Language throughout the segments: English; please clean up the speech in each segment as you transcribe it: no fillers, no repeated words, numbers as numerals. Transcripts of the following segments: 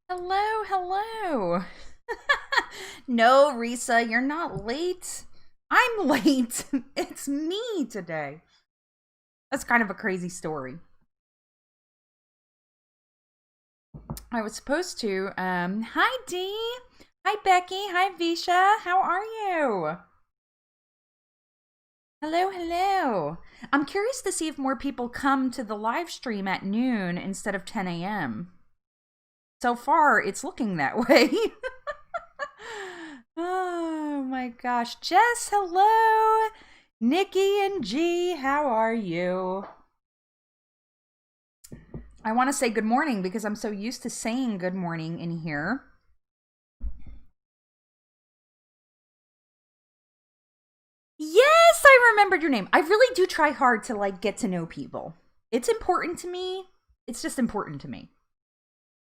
Hello, hello. No, Risa, you're not late. I'm late. It's me today. That's kind of a crazy story. I was supposed to. Hi, Dee. Hi, Becky. Hi, Visha. How are you? Hello, hello. I'm curious to see if more people come to the live stream at noon instead of 10 a.m. So far, it's looking that way. Oh my gosh. Jess, hello. Nikki and G, how are you? I want to say good morning because I'm so used to saying good morning in here. Yes, I remembered your name. I really do try hard to get to know people. It's important to me. It's just important to me.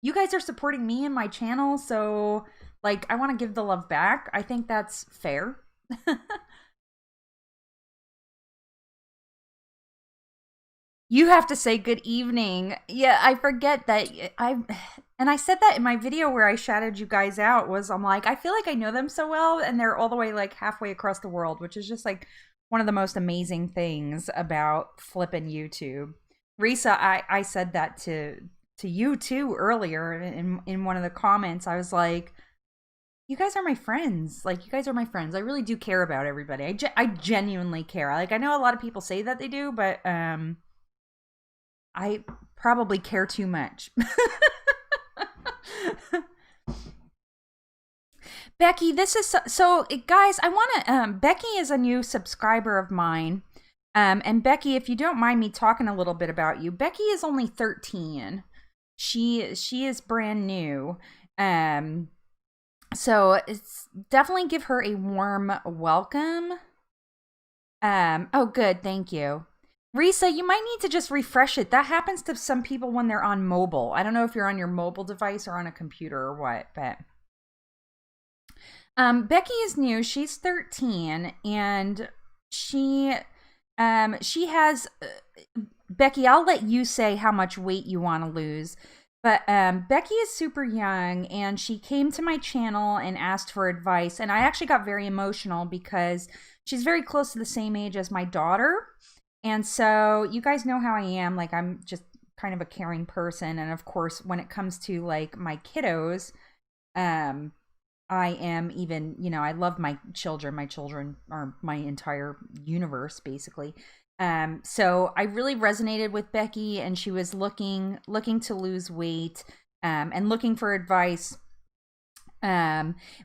You guys are supporting me and my channel, so I want to give the love back. I think that's fair. You have to say good evening. Yeah, I forget that and I said that in my video where I shouted you guys out was I'm like, I feel like I know them so well and they're all the way halfway across the world, which is just one of the most amazing things about flipping YouTube. Risa, I said that to you too earlier in one of the comments. I was like, you guys are my friends. You guys are my friends. I really do care about everybody. I genuinely care. I know a lot of people say that they do, but I probably care too much. Becky, this is so guys, I want to Becky is a new subscriber of mine. And Becky, if you don't mind me talking a little bit about you, Becky is only 13. She is brand new. Um so it's definitely give her a warm welcome. Oh good, thank you. Risa, you might need to just refresh it. That happens to some people when they're on mobile. I don't know if you're on your mobile device or on a computer or what, but Becky is new. She's 13 and she has Becky, I'll let you say how much weight you want to lose. But Becky is super young and she came to my channel and asked for advice. And I actually got very emotional because she's very close to the same age as my daughter. And so you guys know how I am. I'm just kind of a caring person. And of course, when it comes to my kiddos, um, I am even, I love my children. My children are my entire universe, basically. So I really resonated with Becky, and she was looking to lose weight, and looking for advice.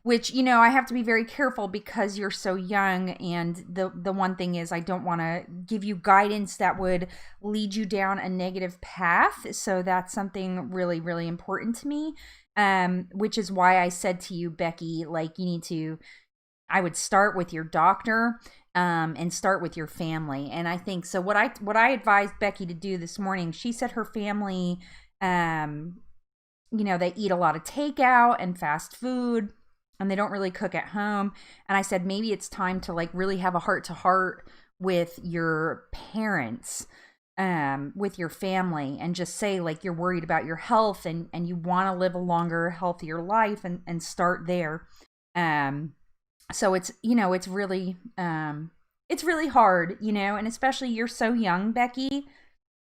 Which I have to be very careful because you're so young, and the one thing is I don't want to give you guidance that would lead you down a negative path. So that's something really, really important to me. Which is why I said to you, Becky, you need to, I would start with your doctor, and start with your family. And I think so. What I advised Becky to do this morning, she said her family, they eat a lot of takeout and fast food, and they don't really cook at home. And I said maybe it's time to really have a heart to heart with your parents, with your family, and just say you're worried about your health, and you want to live a longer, healthier life, and start there. So it's really hard, and especially you're so young, Becky.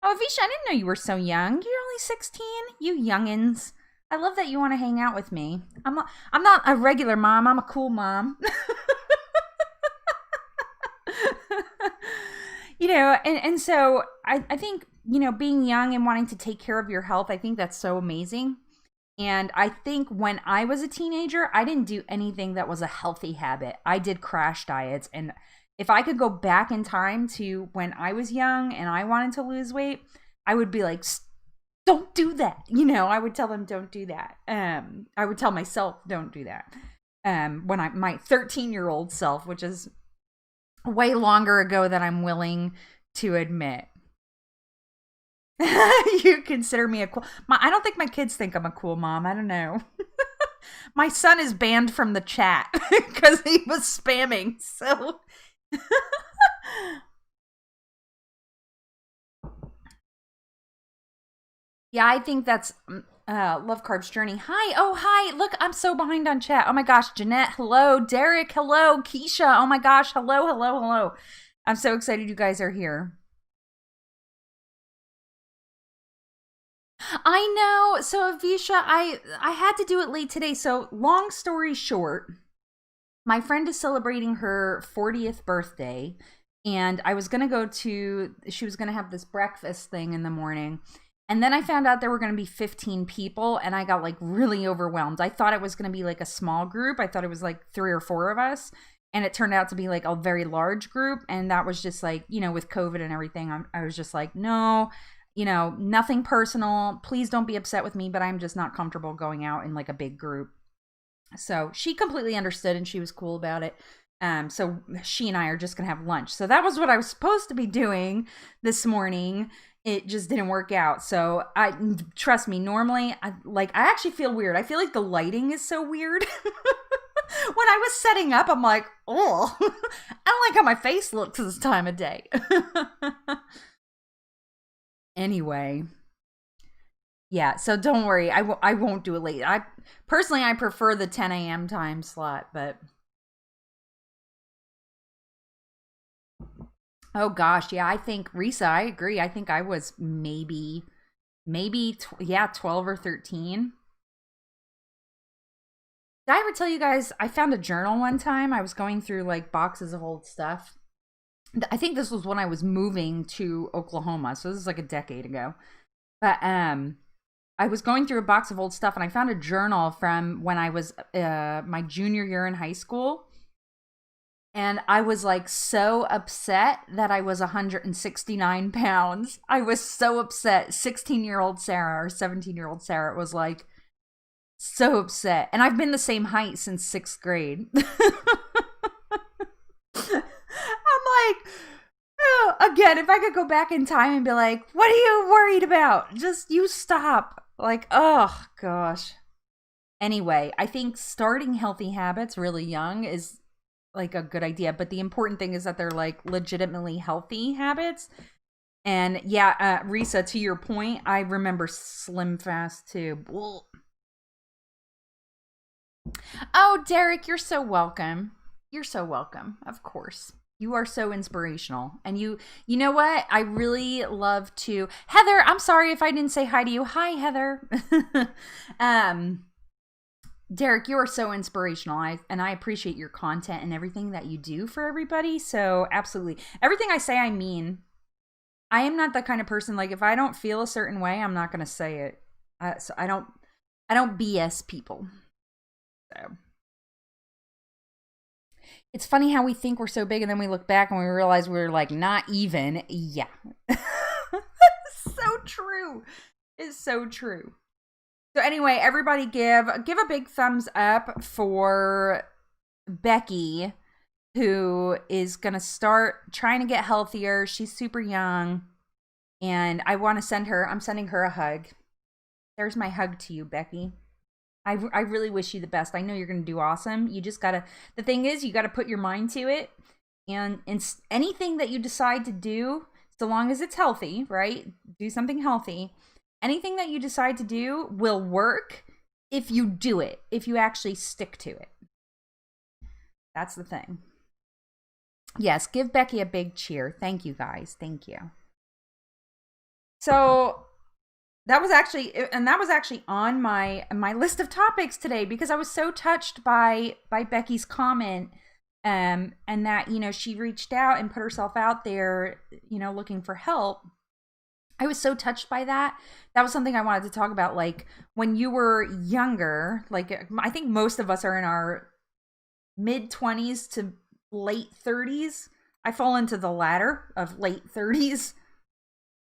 Oh, Visha, I didn't know you were so young. You're only 16. You youngins. I love that you want to hang out with me. I'm not a regular mom. I'm a cool mom. And so I think, being young and wanting to take care of your health, I think that's so amazing. And I think when I was a teenager, I didn't do anything that was a healthy habit. I did crash diets. And if I could go back in time to when I was young and I wanted to lose weight, I would be like, don't do that. I would tell them, don't do that. I would tell myself, don't do that. When my 13-year-old self, which is way longer ago than I'm willing to admit. You consider me a cool I don't think my kids think I'm a cool mom. I don't know. My son is banned from the chat because he was spamming. So yeah, I think that's Love Carbs Journey. Hi. Oh, hi. Look, I'm so behind on chat. Oh my gosh. Jeanette, hello. Derek, hello. Keisha, oh my gosh. Hello, hello, hello. I'm so excited you guys are here. I know. So Avisha, I had to do it late today. So long story short, my friend is celebrating her 40th birthday, and I was gonna go to, she was gonna have this breakfast thing in the morning. And then I found out there were gonna be 15 people, and I got like really overwhelmed. I thought it was gonna be like a small group. I thought it was like 3 or 4 of us. And it turned out to be like a very large group. And that was just like, with COVID and everything, I was just like, no, nothing personal. Please don't be upset with me, but I'm just not comfortable going out in like a big group. So she completely understood and she was cool about it. So she and I are just gonna have lunch. So that was what I was supposed to be doing this morning. It just didn't work out. So trust me, normally I actually feel weird. I feel like the lighting is so weird. When I was setting up, I'm like, oh, I don't like how my face looks this time of day. Anyway. Yeah, so don't worry. I won't do it late. I prefer the 10 a.m. time slot, but oh gosh, yeah, I think Risa, I agree. I think I was maybe 12 or 13. Did I ever tell you guys I found a journal one time? I was going through like boxes of old stuff. I think this was when I was moving to Oklahoma, so this is like a decade ago. But I was going through a box of old stuff and I found a journal from when I was my junior year in high school. And I was like so upset that I was 169 pounds. I was so upset. 16-year-old Sarah or 17-year-old Sarah was like so upset. And I've been the same height since 6th grade. I'm like, oh, again, if I could go back in time and be like, what are you worried about? Just you stop. Like, oh gosh. Anyway, I think starting healthy habits really young is like a good idea, but the important thing is that they're like legitimately healthy habits. And yeah, Risa, to your point, I remember Slim Fast too. Oh, Derek, you're so welcome. You're so welcome. Of course. You are so inspirational. And you know what? I really love to Heather, I'm sorry if I didn't say hi to you. Hi, Heather. Derek, you are so inspirational. I appreciate your content and everything that you do for everybody. So absolutely. Everything I say, I mean. I am not that kind of person. Like if I don't feel a certain way, I'm not going to say it. So I don't BS people. So it's funny how we think we're so big and then we look back and we realize we're like not even. Yeah. So true. It's so true. So anyway, everybody give a big thumbs up for Becky, who is going to start trying to get healthier. She's super young and I'm sending her a hug. There's my hug to you, Becky. I really wish you the best. I know you're going to do awesome. You just got to, the thing is, you got to put your mind to it. And anything that you decide to do, so long as it's healthy, right? Do something healthy. Anything that you decide to do will work if you do it, if you actually stick to it. That's the thing. Yes, give Becky a big cheer. Thank you, guys. Thank you. So that was actually on my list of topics today because I was so touched by Becky's comment, and that she reached out and put herself out there, looking for help. I was so touched by that. That was something I wanted to talk about. Like when you were younger, like I think most of us are in our mid-20s to late 30s. I fall into the latter of late 30s.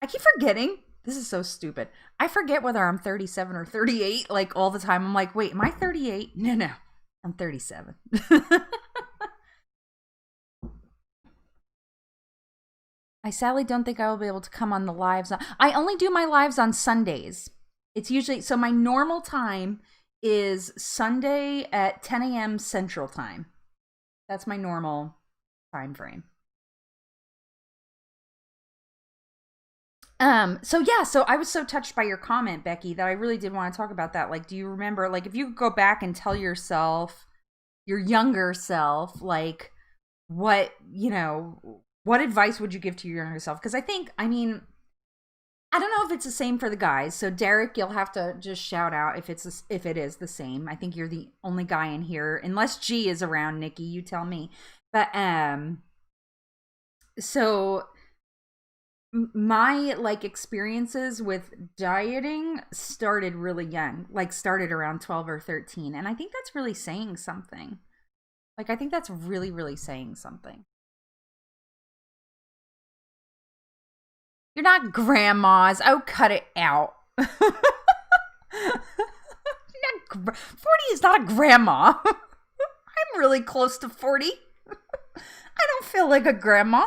I keep forgetting. This is so stupid. I forget whether I'm 37 or 38 like all the time. I'm like, wait, am I 38? No. I'm 37. I sadly don't think I will be able to come on the lives. I only do my lives on Sundays. It's usually, so my normal time is Sunday at 10 a.m. Central Time. That's my normal time frame. So yeah, so I was so touched by your comment, Becky, that I really did want to talk about that. Like, do you remember, like, if you could go back and tell yourself, your younger self, like, what, what advice would you give to your younger self? Because I mean, I don't know if it's the same for the guys. So Derek, you'll have to just shout out if it is the same. I think you're the only guy in here, unless G is around. Nikki, you tell me. But so my like experiences with dieting started really young, like started around 12 or 13, and I think that's really saying something. Like I think that's really really saying something. You're not grandmas. Oh, cut it out. You're not 40 is not a grandma. I'm really close to 40. I don't feel like a grandma.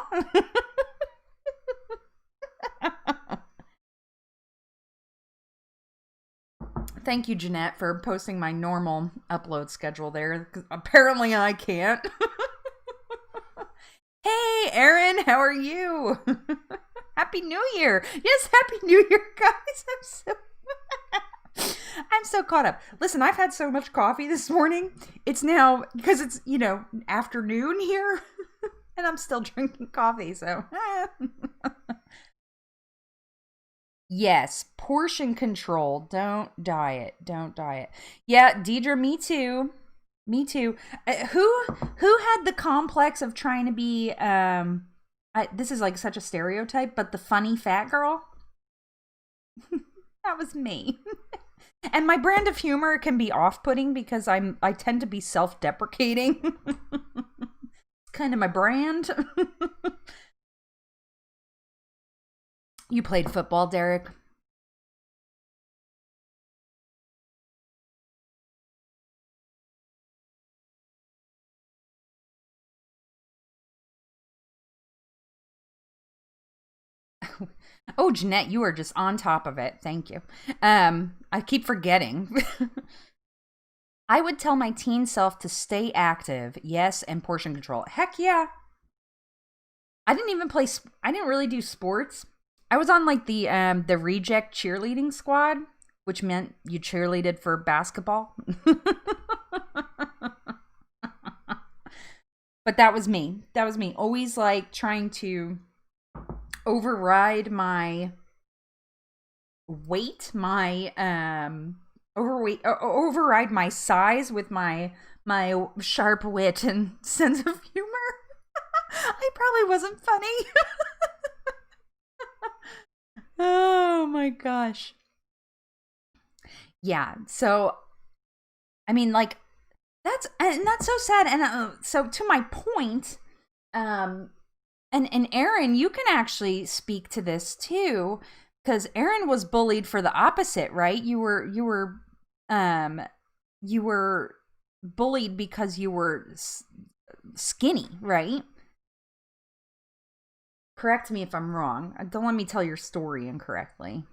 Thank you, Jeanette, for posting my normal upload schedule there. 'Cause apparently, I can't. Hey, Erin, how are you? Happy New Year! Yes, Happy New Year, guys. I'm so caught up. Listen, I've had so much coffee this morning. It's now because it's afternoon here, and I'm still drinking coffee. So. Yes, portion control. Don't diet. Don't diet. Yeah, Deidre, me too. Me too. Who had the complex of trying to be this is like such a stereotype, but the funny fat girl? That was me. And my brand of humor can be off-putting because I tend to be self-deprecating. It's kind of my brand. You played football, Derek? Oh, Jeanette, you are just on top of it. Thank you. I keep forgetting. I would tell my teen self to stay active, yes, and portion control. Heck yeah. I didn't really do sports. I was on like the reject cheerleading squad, which meant you cheerleaded for basketball. But that was me. That was me. Always like trying to override my weight, my override my size with my sharp wit and sense of humor. I probably wasn't funny. Oh my gosh. Yeah. So, I mean, like that's so sad. And so to my point, um, and Aaron, you can actually speak to this too, because Aaron was bullied for the opposite, right? Um, you were bullied because you were skinny, right? Correct me if I'm wrong. Don't let me tell your story incorrectly.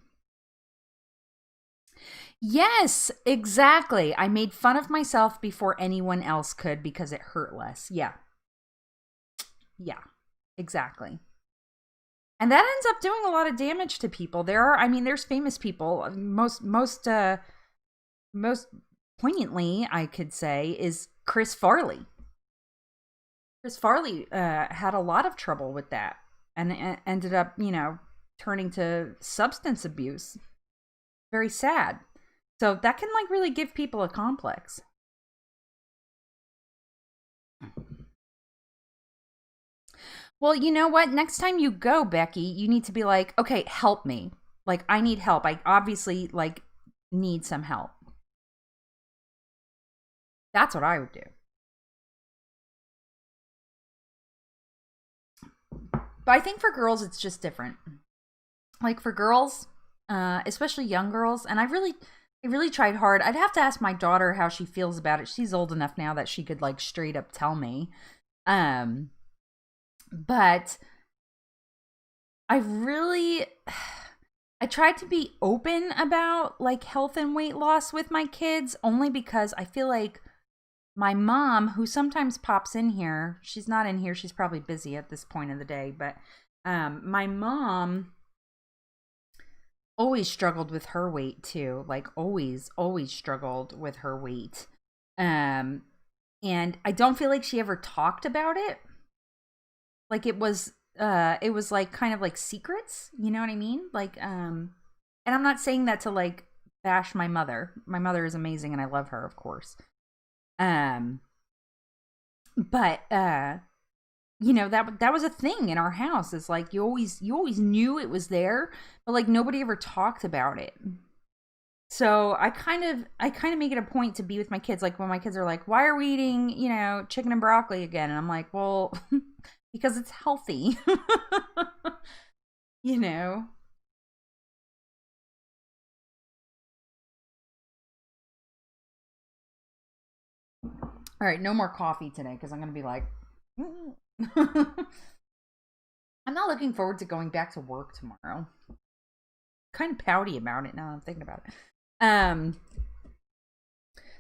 Yes, exactly. I made fun of myself before anyone else could because it hurt less. Yeah. Yeah. Exactly. And that ends up doing a lot of damage to people. There's famous people. Most poignantly, I could say, is Chris Farley. Chris Farley had a lot of trouble with that and ended up, turning to substance abuse. Very sad. So that can like really give people a complex. Well, you know what? Next time you go, Becky, you need to be like, okay, help me. Like, I need help. I obviously like need some help. That's what I would do. But I think for girls, it's just different. Like for girls, especially young girls, and I really tried hard. I'd have to ask my daughter how she feels about it. She's old enough now that she could like straight up tell me. Um, but I really I tried to be open about like health and weight loss with my kids only because I feel like my mom, who sometimes pops in here, she's not in here, she's probably busy at this point of the day, but my mom always struggled with her weight too. Like always struggled with her weight. Um, and I don't feel like she ever talked about it. Like it was like kind of like secrets, you know what I mean? Like and I'm not saying that to like bash my mother. My mother is amazing and I love her, of course. Um but you know, that was a thing in our house. It's like you always knew it was there, but like nobody ever talked about it. So I kind of make it a point to be with my kids. Like when my kids are like, "Why are we eating, you know, chicken and broccoli again?" And I'm like, "Well, because it's healthy." You know. All right, no more coffee today because I'm gonna be like, I'm not looking forward to going back to work tomorrow. Kind of pouty about it now that I'm thinking about it.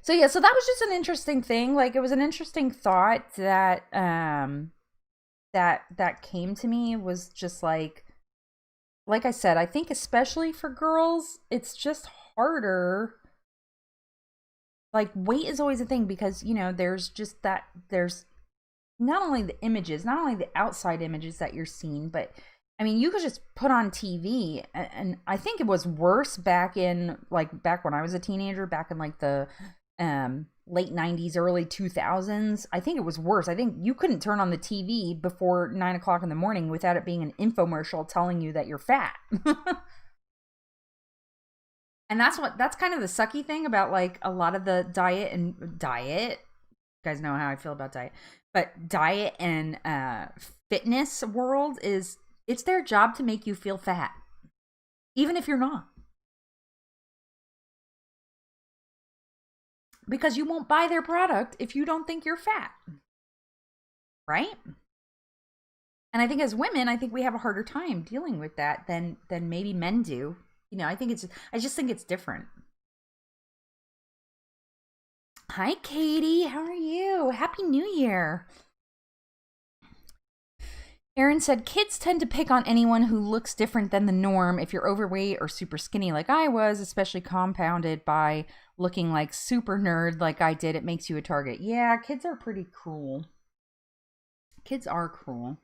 So yeah, so that was just an interesting thing. Like it was an interesting thought that that came to me. Was just like I said, I think especially for girls, it's just harder. Like weight is always a thing because, you know, there's just that there's not only the images, not only the outside images that you're seeing, but I mean, you could just put on TV, and I think it was worse back in like back when I was a teenager, back in like the late 90s, early 2000s. I think it was worse. I think you couldn't turn on the TV before 9 o'clock in the morning without it being an infomercial telling you that you're fat. And that's kind of the sucky thing about like a lot of the diet. You guys know how I feel about diet, but diet and fitness world is it's their job to make you feel fat, even if you're not, because you won't buy their product if you don't think you're fat, right? And I think as women, I think we have a harder time dealing with that than maybe men do. You know, I just think it's different. Hi, Katie. How are you? Happy New Year. Erin said, kids tend to pick on anyone who looks different than the norm if you're overweight or super skinny like I was, especially compounded by looking like super nerd like I did. It makes you a target. Yeah, kids are pretty cruel. Kids are cruel.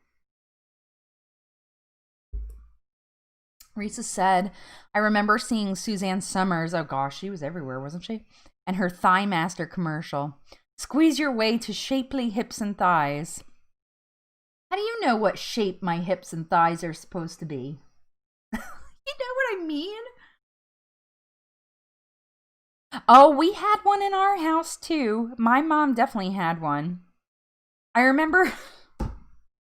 Risa said, I remember seeing Suzanne Summers. Oh gosh, she was everywhere, wasn't she? And her Thigh Master commercial. Squeeze your way to shapely hips and thighs. How do you know what shape my hips and thighs are supposed to be? You know what I mean? Oh, we had one in our house too. My mom definitely had one. I remember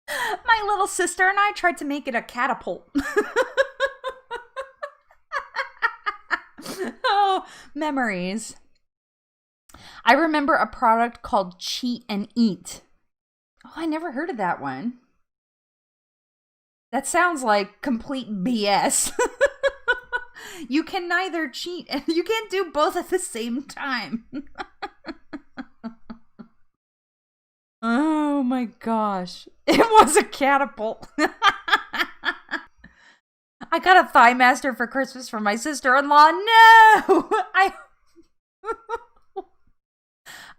my little sister and I tried to make it a catapult. Oh, memories. I remember a product called Cheat and Eat. Oh, I never heard of that one. That sounds like complete BS. You can neither cheat and you can't do both at the same time. Oh my gosh. It was a catapult. I got a Thigh Master for Christmas from my sister-in-law. No!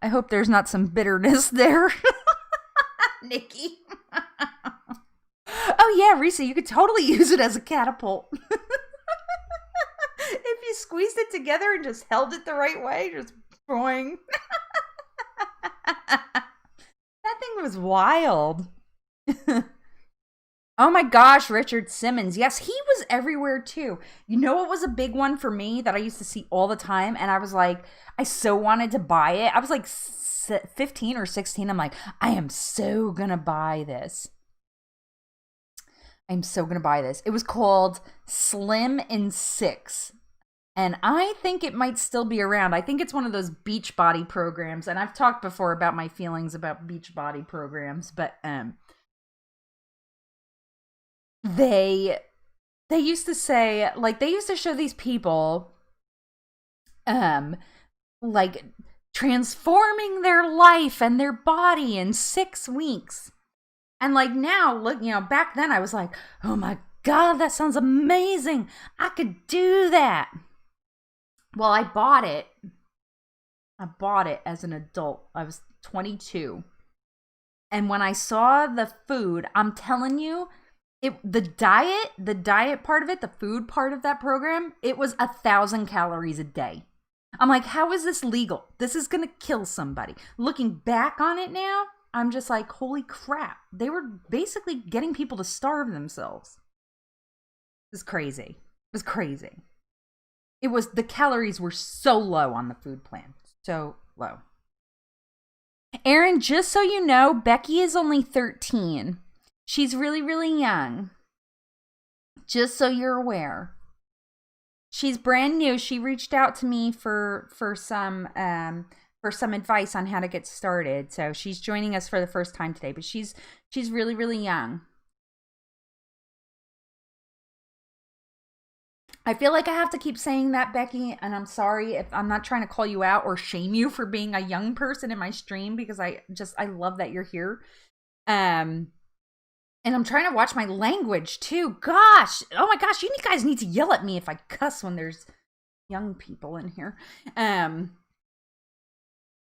I hope there's not some bitterness there. Nikki. Oh yeah, Risa, you could totally use it as a catapult. If you squeezed it together and just held it the right way, just boing. That thing was wild. Oh my gosh, Richard Simmons. Yes, he was everywhere too. You know what was a big one for me that I used to see all the time? And I was like, I so wanted to buy it. I was like 15 or 16. I'm like, I am so gonna buy this. I'm so gonna buy this. It was called Slim in 6. And I think it might still be around. I think it's one of those Beachbody programs. And I've talked before about my feelings about Beachbody programs, but they used to say, like, they used to show these people like transforming their life and their body in 6 weeks. And like now, look, you know, back then I was like, oh my God, that sounds amazing. I could do that. Well, I bought it. I bought it as an adult. I was 22. And when I saw the food, I'm telling you, the diet part of it, the food part of that program, it was 1,000 calories a day. I'm like, how is this legal? This is going to kill somebody. Looking back on it now, I'm just like, holy crap. They were basically getting people to starve themselves. It was crazy. It was crazy. The calories were so low on the food plan. So low. Erin, just so you know, Becky is only 13. She's really, really young. Just so you're aware. She's brand new. She reached out to me for some advice on how to get started. So she's joining us for the first time today, but she's really, really young. I feel like I have to keep saying that, Becky, and I'm sorry if I'm not trying to call you out or shame you for being a young person in my stream, because I love that you're here. And I'm trying to watch my language too. Gosh, oh my gosh, you guys need to yell at me if I cuss when there's young people in here.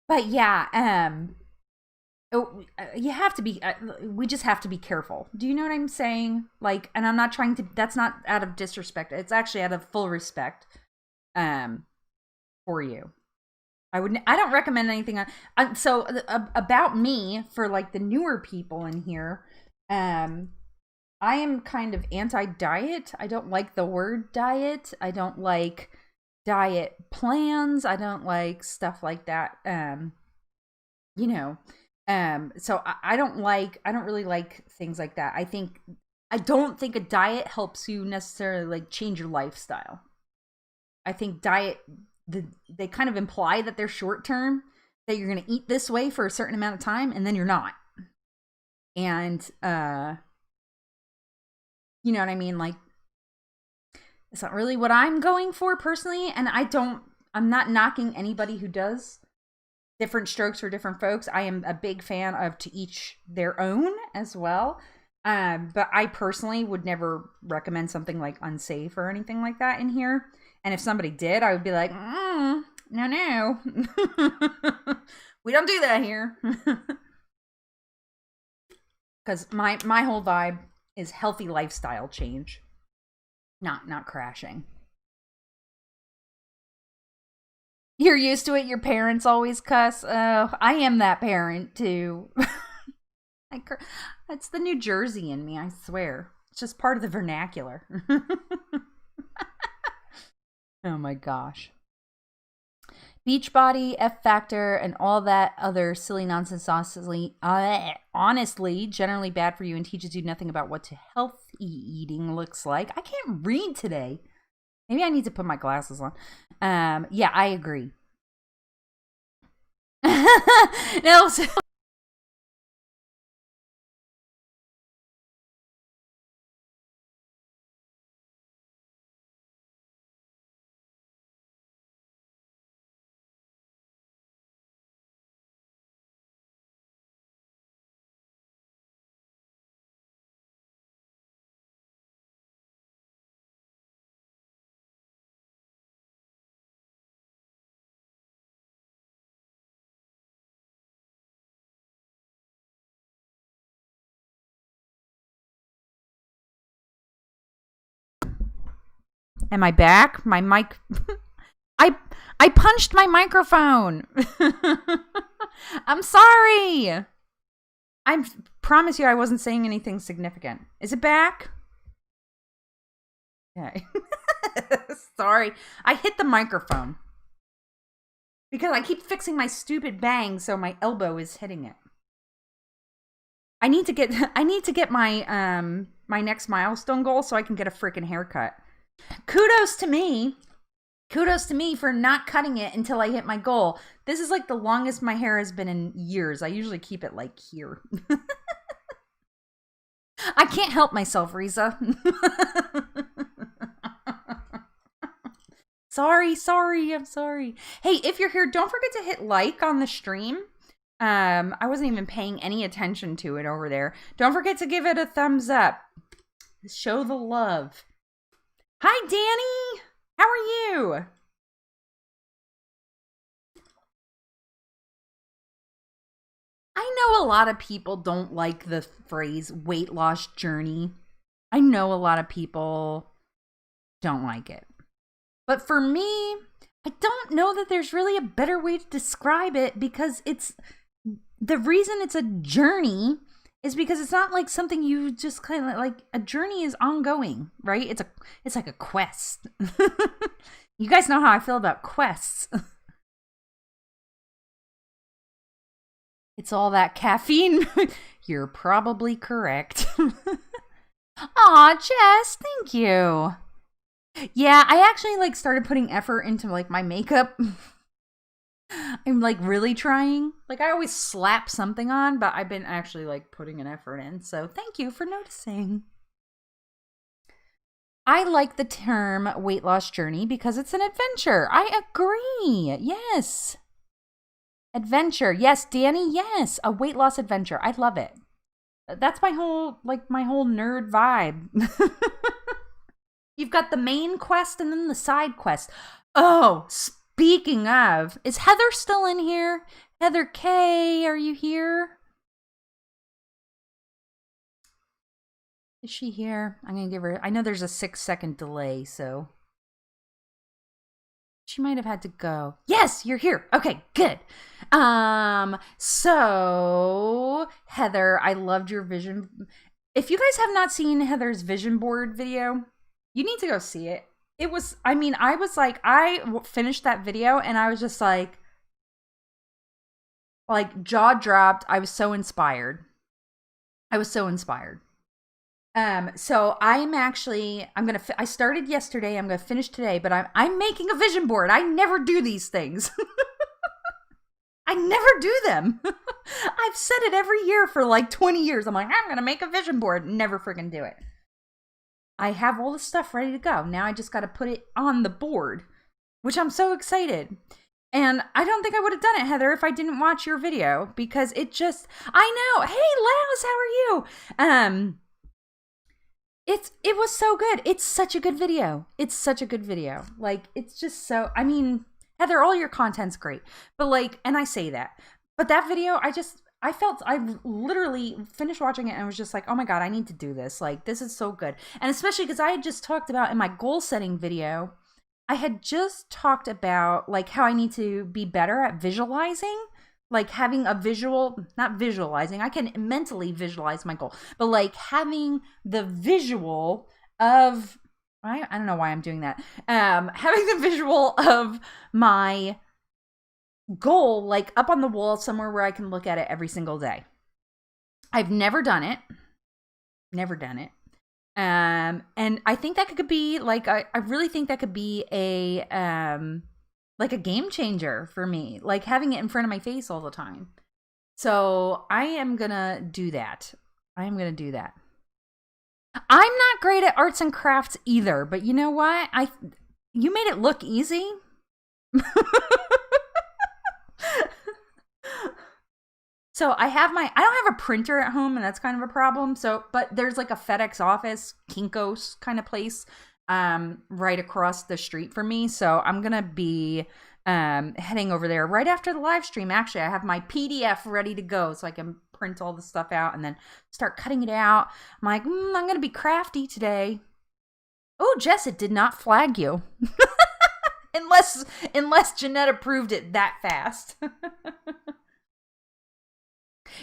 But yeah, you have to be, we just have to be careful. Do you know what I'm saying? Like, and I'm not trying to, that's not out of disrespect. It's actually out of full respect, for you. I don't recommend anything. So about me, for like the newer people in here, I am kind of anti-diet. I don't like the word diet. I don't like diet plans. I don't like stuff like that. You know, so I don't really like things like that. I don't think a diet helps you necessarily like change your lifestyle. I think they kind of imply that they're short term, that you're going to eat this way for a certain amount of time and then you're not. And, you know what I mean? Like, it's not really what I'm going for personally. And I'm not knocking anybody who does. Different strokes for different folks. I am a big fan of to each their own as well. But I personally would never recommend something like unsafe or anything like that in here. And if somebody did, I would be like, no. We don't do that here. Because my whole vibe is healthy lifestyle change. Not crashing. You're used to it. Your parents always cuss. I am that parent too. It's the New Jersey in me, I swear. It's just part of the vernacular. Oh my gosh. Beachbody, F Factor, and all that other silly nonsense, honestly, generally bad for you and teaches you nothing about what healthy eating looks like. I can't read today. Maybe I need to put my glasses on. Yeah, I agree. No, am I back? My mic. I punched my microphone. I'm sorry. I promise you I wasn't saying anything significant. Is it back? Okay. Sorry. I hit the microphone. Because I keep fixing my stupid bang so my elbow is hitting it. I need to get my my next milestone goal so I can get a freaking haircut. Kudos to me for not cutting it until I hit my goal. This is like the longest my hair has been in years. I usually keep it like here. I can't help myself, Riza. Sorry, I'm sorry. Hey, if you're here, don't forget to hit like on the stream. I wasn't even paying any attention to it over there. Don't forget to give it a thumbs up. Show the love. Hi, Danny. How are you? I know a lot of people don't like the phrase weight loss journey. I know a lot of people don't like it. But for me, I don't know that there's really a better way to describe it because it's the reason it's a journey is because it's not like something you just kind of like a journey is ongoing, right? It's like a quest. You guys know how I feel about quests. It's all that caffeine. You're probably correct. Aw, Jess, thank you. Yeah, I actually like started putting effort into like my makeup. I'm like really trying. Like I always slap something on, but I've been actually like putting an effort in. So thank you for noticing. I like the term weight loss journey because it's an adventure. I agree. Yes. Adventure. Yes, Danny. Yes. A weight loss adventure. I love it. That's my whole nerd vibe. You've got the main quest and then the side quest. Oh, speaking of, is Heather still in here? Heather K, are you here? Is she here? I'm going to give her, I know there's a 6-second delay, so. She might have had to go. Yes, you're here. Okay, good. So Heather, I loved your vision. If you guys have not seen Heather's vision board video, you need to go see it. It was, I mean, I was like, I finished that video and I was just like jaw dropped. I was so inspired. I was so inspired. So I started yesterday. I'm gonna finish today, but I'm making a vision board. I never do these things. I never do them. I've said it every year for like 20 years. I'm like, I'm gonna make a vision board. Never freaking do it. I have all the stuff ready to go. Now I just got to put it on the board, which I'm so excited. And I don't think I would have done it, Heather, if I didn't watch your video because it just, I know. Hey, Laos, how are you? It was so good. It's such a good video. It's such a good video. Like, it's just so, I mean, Heather, all your content's great. But like, and I say that. But that video, I literally finished watching it and I was just like, oh my God, I need to do this. Like, this is so good. And especially because I had just talked about in my goal setting video, I had just talked about like how I need to be better at visualizing, like having a visual, not visualizing, I can mentally visualize my goal, but like having the visual of, I don't know why I'm doing that. Having the visual of my goal like up on the wall somewhere where I can look at it every single day. I've never done it. Never done it. And I think that could be like I really think that could be a like a game changer for me, like having it in front of my face all the time. So I am gonna do that. I'm not great at arts and crafts either, but you know what? You made it look easy. So I don't have a printer at home and that's kind of a problem. So, but there's like a FedEx office, Kinko's kind of place, right across the street from me. So I'm going to be, heading over there right after the live stream. Actually, I have my PDF ready to go so I can print all the stuff out and then start cutting it out. I'm like, I'm going to be crafty today. Oh, Jess, it did not flag you. Unless Jeanette approved it that fast.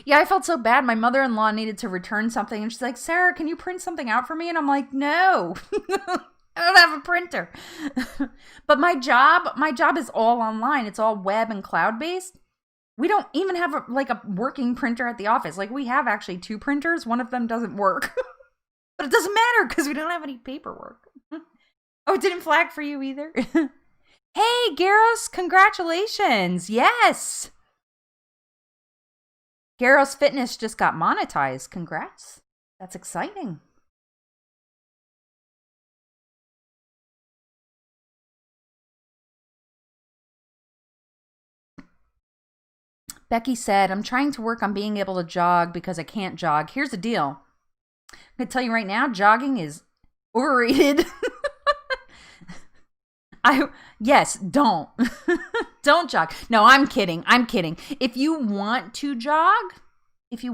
Yeah, I felt so bad. My mother-in-law needed to return something, and she's like, Sarah, can you print something out for me? And I'm like, no, I don't have a printer. But my job is all online. It's all web and cloud-based. We don't even have a working printer at the office. Like, we have actually 2 printers. One of them doesn't work. But it doesn't matter because we don't have any paperwork. Oh, it didn't flag for you either? Hey, Garros, congratulations. Yes. Garros Fitness just got monetized. Congrats. That's exciting. Becky said, I'm trying to work on being able to jog because I can't jog. Here's the deal. gonna tell you right now, jogging is overrated. Yes, don't. Don't jog. No, I'm kidding. I'm kidding. If you want to jog, you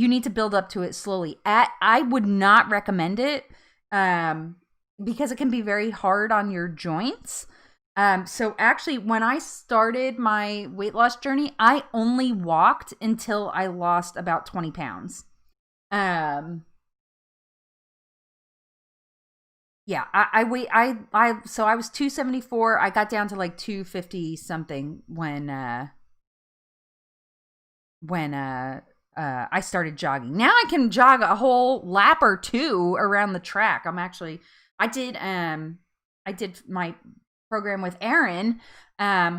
need to build up to it slowly. I would not recommend it because it can be very hard on your joints. So actually, when I started my weight loss journey, I only walked until I lost about 20 pounds. Yeah, so I was 274. I got down to like 250 something when I started jogging. Now I can jog a whole lap or two around the track. I did my program with Aaron,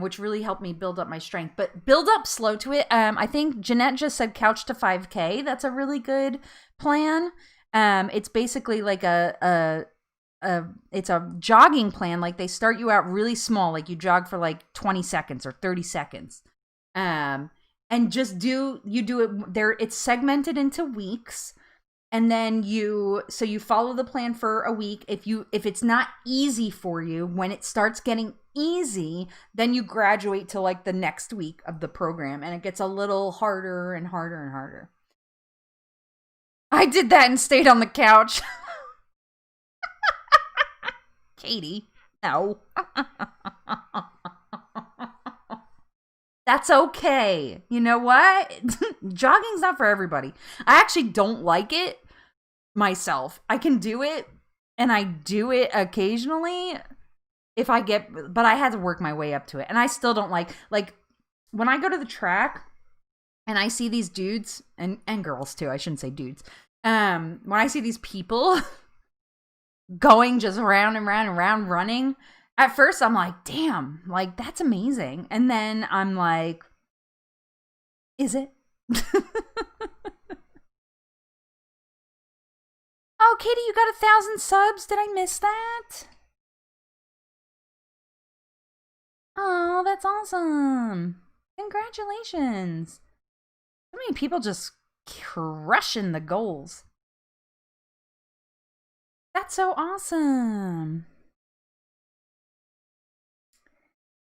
which really helped me build up my strength, but build up slow to it. I think Jeanette just said couch to 5K. That's a really good plan. It's basically like it's a jogging plan. Like they start you out really small, like you jog for like 20 seconds or 30 seconds. And just do it there. It's segmented into weeks. And then you follow the plan for a week. If it's not easy for you, when it starts getting easy, then you graduate to like the next week of the program and it gets a little harder and harder and harder. I did that and stayed on the couch. Katie, no. That's okay. You know what? Jogging's not for everybody. I actually don't like it myself. I can do it, and I do it occasionally but I had to work my way up to it. And I still don't like when I go to the track and I see these dudes and girls too, I shouldn't say dudes. When I see these people going just round and round and round running, at first I'm like, damn, like that's amazing. And then I'm like, is it? Oh, Katie, you got 1,000 subs. Did I miss that? Oh, that's awesome. Congratulations. So many people just crushing the goals. That's so awesome.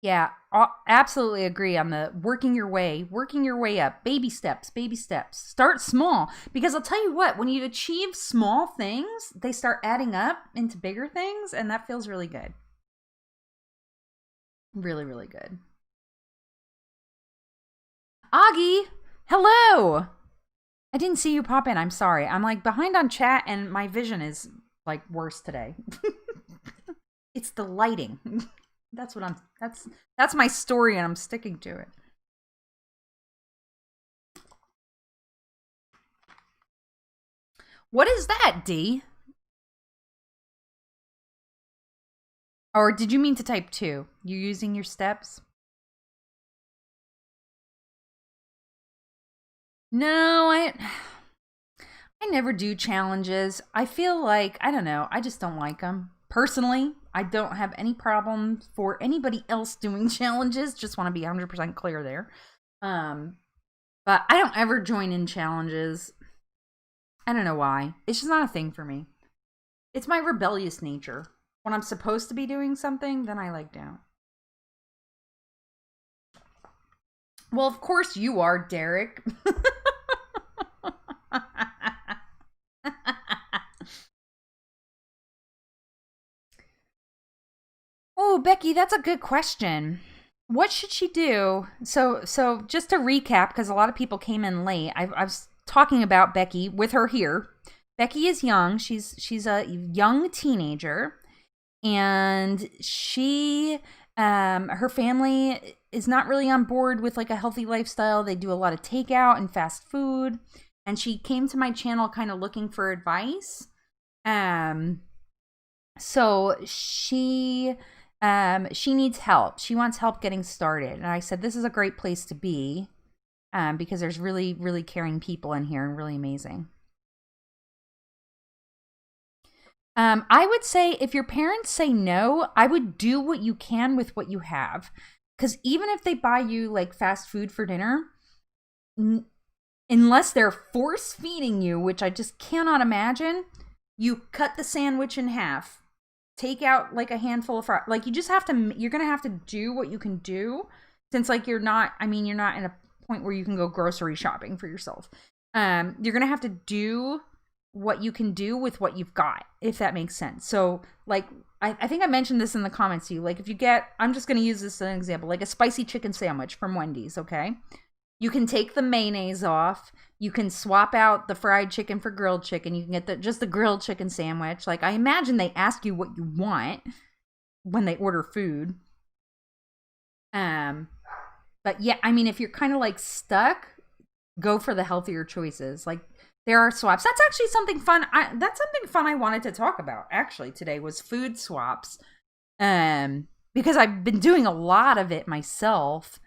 Yeah, absolutely agree on the working your way up. Baby steps. Start small. Because I'll tell you what, when you achieve small things, they start adding up into bigger things, and that feels really good. Really, really good. Augie, hello. I didn't see you pop in. I'm sorry. I'm like behind on chat, and my vision is like worse today. It's the lighting. That's my story, and I'm sticking to it. What is that, D? Or did you mean to type 2? You're using your steps? No, I never do challenges. I feel like, I don't know, I just don't like them. Personally, I don't have any problem for anybody else doing challenges. Just want to be 100% clear there. But I don't ever join in challenges. I don't know why. It's just not a thing for me. It's my rebellious nature. When I'm supposed to be doing something, then I like don't. Well, of course you are, Derek. Oh, Becky, that's a good question. What should she do? So just to recap, because a lot of people came in late, I was talking about Becky with her here. Becky is young. She's a young teenager, and she her family is not really on board with like a healthy lifestyle. They do a lot of takeout and fast food, and she came to my channel kind of looking for advice. So she needs help. She wants help getting started. And I said, this is a great place to be because there's really, really caring people in here and really amazing. I would say if your parents say no, I would do what you can with what you have. Because even if they buy you like fast food for dinner, in unless they're force feeding you, which I just cannot imagine, you cut the sandwich in half. Take out like a handful of fries. Like, you just have to, you're going to have to do what you can do, since like you're not in a point where you can go grocery shopping for yourself. You're going to have to do what you can do with what you've got, if that makes sense. So like, I think I mentioned this in the comments to you. Like, if you get, I'm just going to use this as an example, like a spicy chicken sandwich from Wendy's, okay? You can take the mayonnaise off. You can swap out the fried chicken for grilled chicken. You can get just the grilled chicken sandwich. Like, I imagine they ask you what you want when they order food. But yeah, I mean, if you're kind of like stuck, go for the healthier choices. Like, there are swaps. That's actually something fun. That's something fun I wanted to talk about actually today, was food swaps. Because I've been doing a lot of it myself.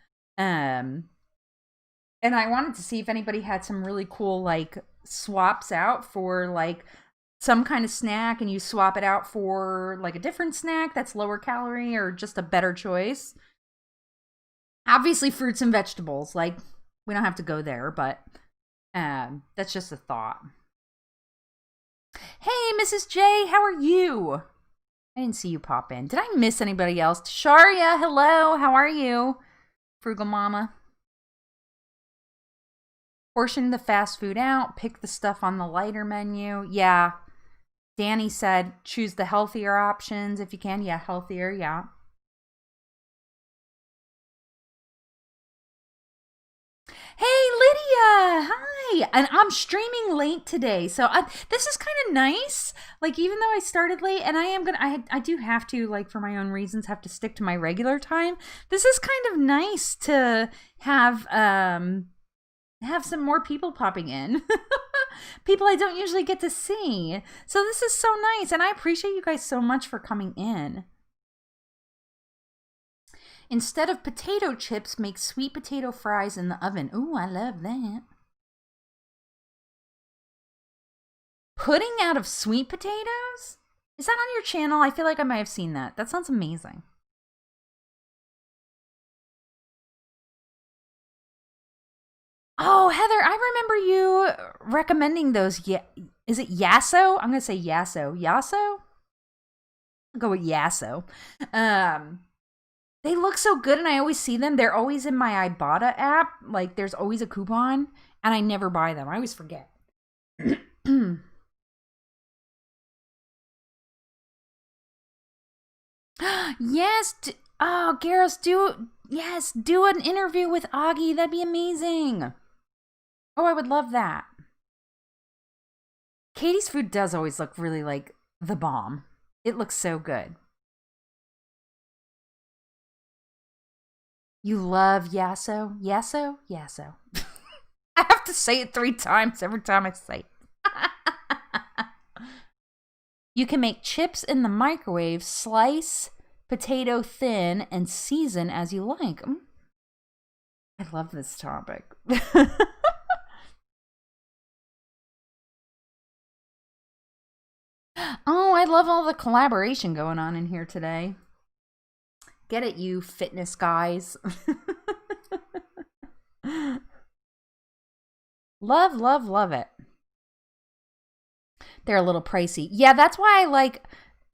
And I wanted to see if anybody had some really cool, like, swaps out for, like, some kind of snack, and you swap it out for, like, a different snack that's lower calorie or just a better choice. Obviously, fruits and vegetables. Like, we don't have to go there, but that's just a thought. Hey, Mrs. J, how are you? I didn't see you pop in. Did I miss anybody else? Sharia, hello. How are you? Frugal Mama. Portion the fast food out, pick the stuff on the lighter menu. Yeah. Danny said choose the healthier options if you can. Yeah, healthier, yeah. Hey, Lydia! Hi! And I'm streaming late today, so this is kind of nice. Like, even though I started late, and I do have to, like, for my own reasons, have to stick to my regular time. This is kind of nice to have some more people popping in. People I don't usually get to see. So this is so nice, and I appreciate you guys so much for coming in. Instead of potato chips, make sweet potato fries in the oven. Ooh, I love that. Pudding out of sweet potatoes? Is that on your channel? I feel like I might have seen that. That sounds amazing. Oh, Heather, I remember you recommending those. Yeah, is it Yasso? I'm gonna say Yasso. Yasso? I'll go with Yasso. They look so good, and I always see them. They're always in my Ibotta app. Like, there's always a coupon, and I never buy them. I always forget. Yes. Oh, Garros, do an interview with Augie. That'd be amazing. Oh, I would love that. Katie's food does always look really like the bomb. It looks so good. You love Yasso? Yasso? Yasso. I have to say it 3 times every time I say it. You can make chips in the microwave, slice potato thin, and season as you like. I love this topic. Oh, I love all the collaboration going on in here today. Get it, you fitness guys. Love, love, love it. They're a little pricey. Yeah, that's why I like...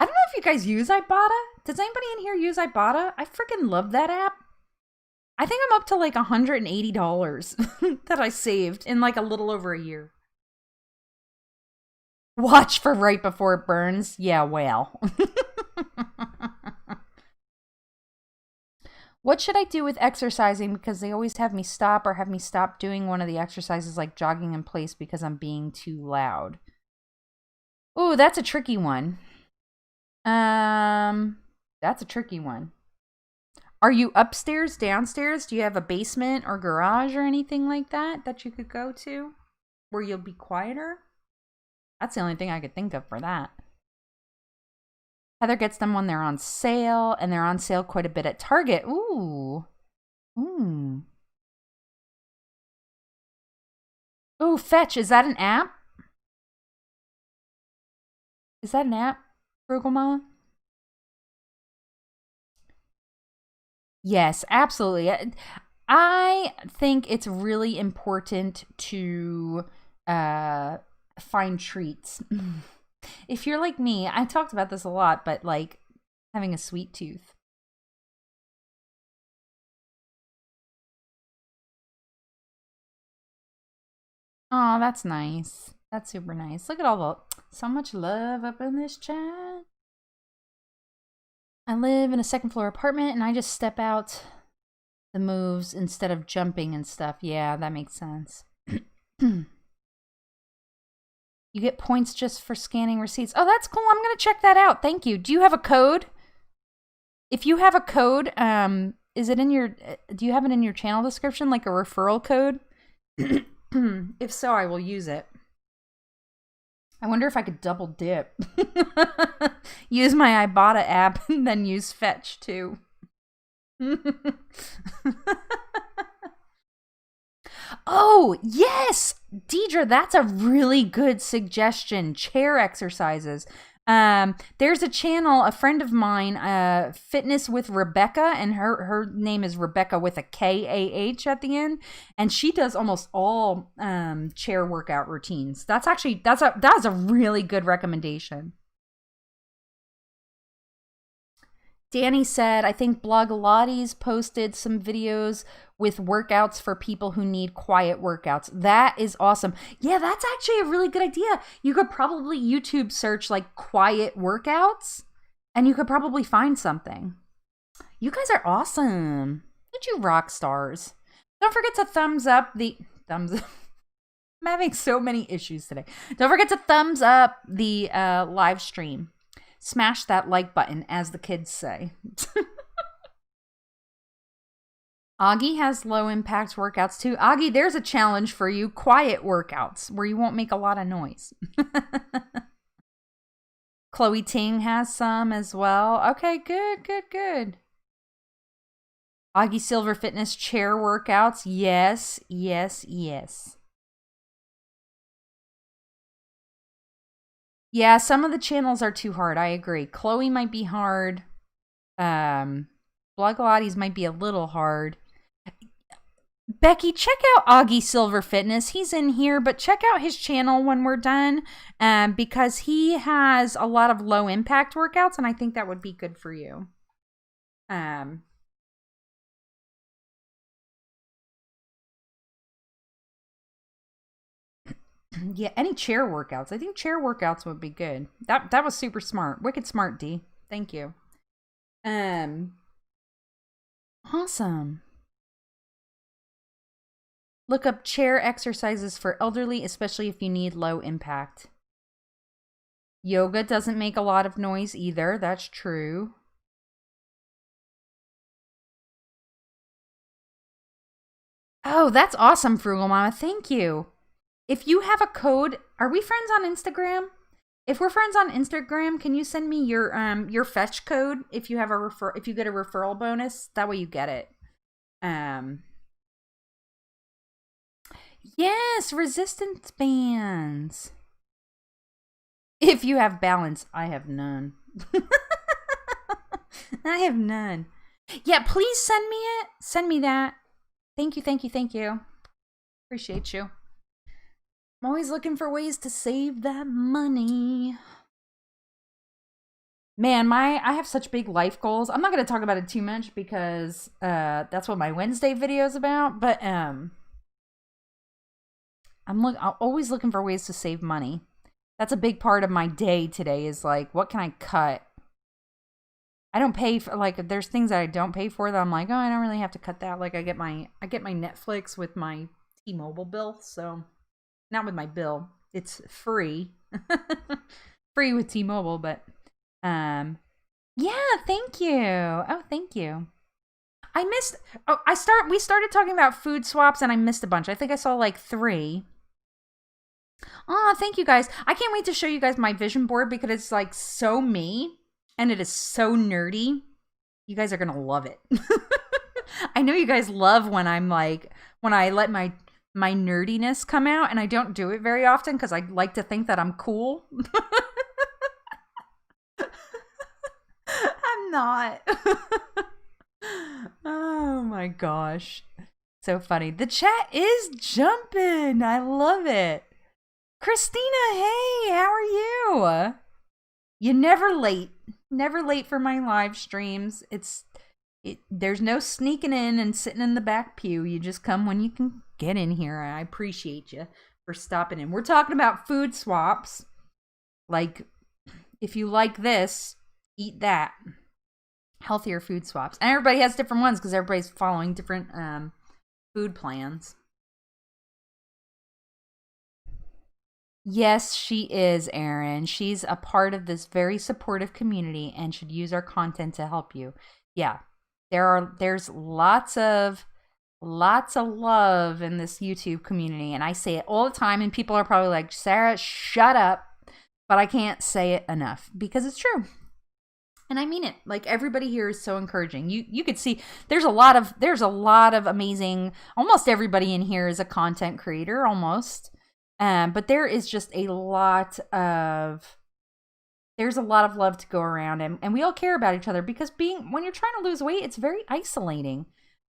I don't know if you guys use Ibotta. Does anybody in here use Ibotta? I freaking love that app. I think I'm up to like $180 that I saved in like a little over a year. Watch for right before it burns. Yeah, well. What should I do with exercising? Because they always have me stop or have me stop doing one of the exercises like jogging in place because I'm being too loud. Ooh, that's a tricky one. That's a tricky one. Are you upstairs, downstairs? Do you have a basement or garage or anything like that you could go to where you'll be quieter? That's the only thing I could think of for that. Heather gets them when they're on sale, and they're on sale quite a bit at Target. Ooh. Ooh, Fetch. Is that an app? Is that an app, Frugal Mama? Yes, absolutely. I think it's really important to find treats. If you're like me, I talked about this a lot, but like having a sweet tooth. Oh, that's nice. That's super nice. Look at all the so much love up in this chat. I live in a second floor apartment and I just step out the moves instead of jumping and stuff. Yeah, that makes sense. You get points just for scanning receipts. Oh, that's cool. I'm going to check that out. Thank you. Do you have a code? If you have a code, is it in your, do you have it in your channel description, like a referral code? If so, I will use it. I wonder if I could double dip. Use my Ibotta app and then use Fetch too. Oh, yes! Deidre, that's a really good suggestion. Chair exercises. There's a channel, a friend of mine, Fitness with Rebecca, and her name is Rebecca with a K-A-H at the end, and she does almost all chair workout routines. That's a really good recommendation. Danny said, I think Blogilates posted some videos with workouts for people who need quiet workouts. That is awesome. Yeah, that's actually a really good idea. You could probably YouTube search like quiet workouts and you could probably find something. You guys are awesome. Look at you rock stars. Don't forget to thumbs up the thumbs up. I'm having so many issues today. Don't forget to thumbs up the live stream. Smash that like button, as the kids say. Augie has low impact workouts too. Augie, there's a challenge for you. Quiet workouts where you won't make a lot of noise. Chloe Ting has some as well. Okay, good. Augie Silver Fitness chair workouts. Yes. Yeah, some of the channels are too hard. I agree. Chloe might be hard. Blogilates might be a little hard. Becky, check out Augie Silver Fitness. He's in here, but check out his channel when we're done, because he has a lot of low impact workouts, and I think that would be good for you. Yeah, any chair workouts. I think chair workouts would be good. That was super smart. Wicked smart, D. Thank you. Awesome. Look up chair exercises for elderly, especially if you need low impact. Yoga doesn't make a lot of noise either. That's true. Oh, that's awesome, Frugal Mama. Thank you. If you have a code, are we friends on Instagram? If we're friends on Instagram, can you send me your fetch code if you have if you get a referral bonus? That way you get it. Yes, resistance bands. If you have balance, I have none. I have none. Yeah, please send me it. Send me that. Thank you. Appreciate you. I'm always looking for ways to save that money. Man, I have such big life goals. I'm not going to talk about it too much because that's what my Wednesday video is about. But I'm always looking for ways to save money. That's a big part of my day today. Is like, what can I cut? I don't pay for, like, there's things that I don't pay for that I'm like, oh, I don't really have to cut that. Like, I get my Netflix with my T-Mobile bill, so not with my bill. It's free. Free with T-Mobile, but yeah, thank you. Oh, thank you. I missed we started talking about food swaps and I missed a bunch. I think I saw like 3. Oh, thank you guys. I can't wait to show you guys my vision board because it's like so me and it is so nerdy. You guys are going to love it. I know you guys love when I'm like, when I let my nerdiness come out, and I don't do it very often because I like to think that I'm cool. I'm not. Oh my gosh. So funny. The chat is jumping. I love it. Christina, hey, how are you? You never late. Never late for my live streams. There's no sneaking in and sitting in the back pew. You just come when you can get in here. I appreciate you for stopping in. We're talking about food swaps. Like, if you like this, eat that. Healthier food swaps. And everybody has different ones because everybody's following different food plans. Yes, she is, Erin. She's a part of this very supportive community and should use our content to help you. Yeah. There's lots of love in this YouTube community, and I say it all the time, and people are probably like, Sarah, shut up. But I can't say it enough because it's true. And I mean it. Like, everybody here is so encouraging. You could see there's a lot of amazing, almost everybody in here is a content creator, almost. But there is just there's a lot of love to go around, and we all care about each other because when you're trying to lose weight, it's very isolating.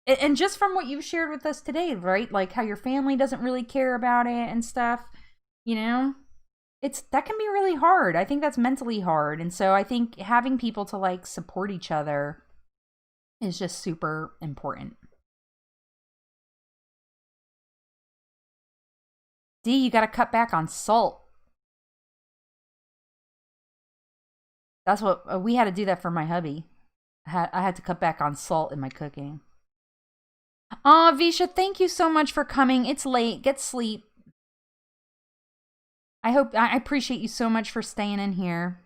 And just from what you've shared with us today, right? Like how your family doesn't really care about it and stuff, you know? That can be really hard. I think that's mentally hard. And so I think having people to like support each other is just super important. D, you got to cut back on salt. That's what we had to do that for my hubby. I had to cut back on salt in my cooking. Aw, Visha, thank you so much for coming. It's late. Get sleep. I appreciate you so much for staying in here.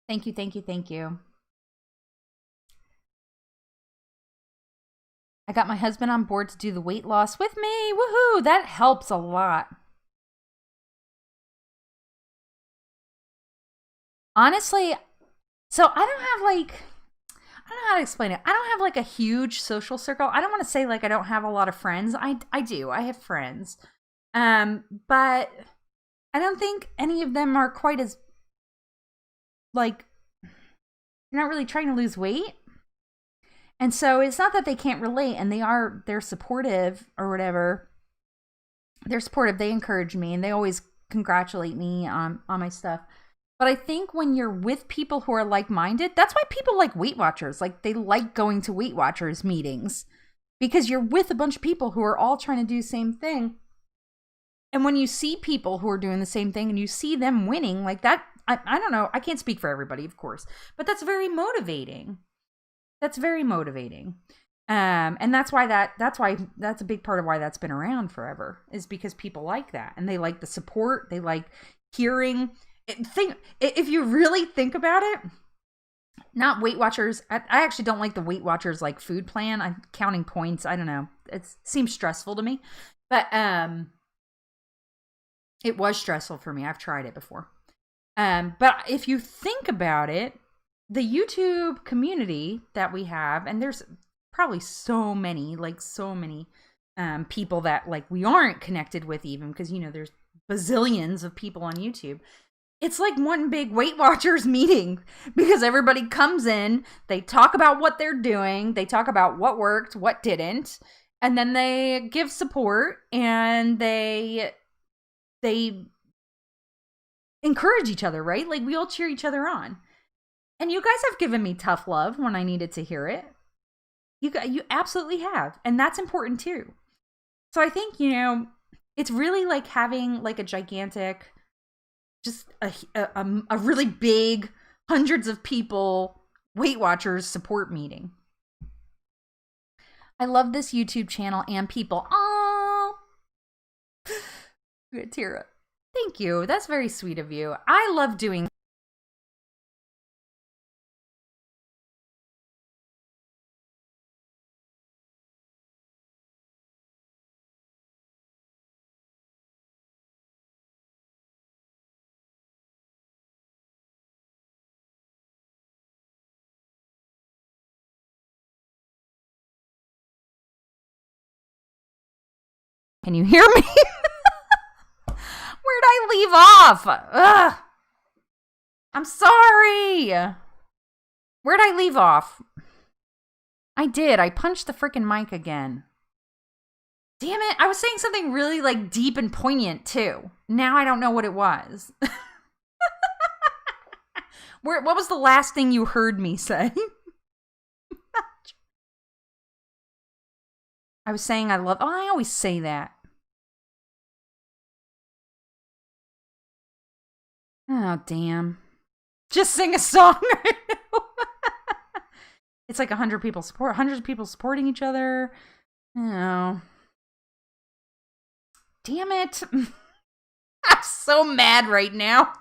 Thank you, thank you, thank you. I got my husband on board to do the weight loss with me. Woohoo! That helps a lot. Honestly, so I don't know how to explain it. I don't have like a huge social circle. I don't want to say like I don't have a lot of friends. I do. I have friends. But I don't think any of them are quite as like, they're not really trying to lose weight. And so it's not that they can't relate, and they're supportive or whatever. They're supportive. They encourage me, and they always congratulate me on my stuff. But I think when you're with people who are like-minded, that's why people like Weight Watchers. Like, they like going to Weight Watchers meetings because you're with a bunch of people who are all trying to do the same thing. And when you see people who are doing the same thing and you see them winning, like that, I don't know, I can't speak for everybody, of course, but that's very motivating. That's very motivating. And that's a big part of why that's been around forever, is because people like that. And they like the support. They like hearing. If you really think about it, not Weight Watchers. I actually don't like the Weight Watchers like food plan. I'm counting points. I don't know. It seems stressful to me. But it was stressful for me. I've tried it before. But if you think about it, the YouTube community that we have, and there's probably so many people that like we aren't connected with, even because, you know, there's bazillions of people on YouTube. It's like one big Weight Watchers meeting because everybody comes in, they talk about what they're doing, they talk about what worked, what didn't, and then they give support and they encourage each other, right? Like, we all cheer each other on. And you guys have given me tough love when I needed to hear it. You absolutely have. And that's important too. So I think, you know, it's really like having like a gigantic, just a really big, hundreds of people Weight Watchers support meeting. I love this YouTube channel and people. Oh, good, Tara. Thank you. That's very sweet of you. I love doing. Can you hear me? Where'd I leave off? Ugh. I'm sorry. Where'd I leave off? I did. I punched the frickin' mic again. Damn it. I was saying something really like deep and poignant too. Now I don't know what it was. What was the last thing you heard me say? I was saying I always say that. Oh, damn. Just sing a song right now. It's like 100 people hundreds of people supporting each other. Oh. Damn it. I'm so mad right now.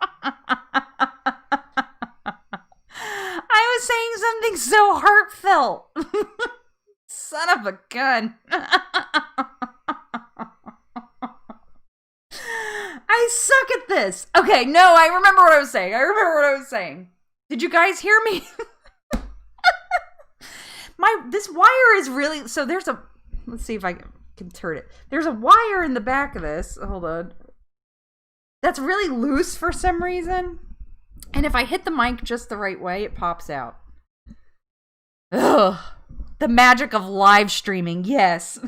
I was saying something so heartfelt. Son of a gun. I suck at this. Okay, no, I remember what I was saying. Did you guys hear me? This wire is really... So there's a... Let's see if I can turn it. There's a wire in the back of this. Hold on. That's really loose for some reason. And if I hit the mic just the right way, it pops out. Ugh. The magic of live streaming, yes.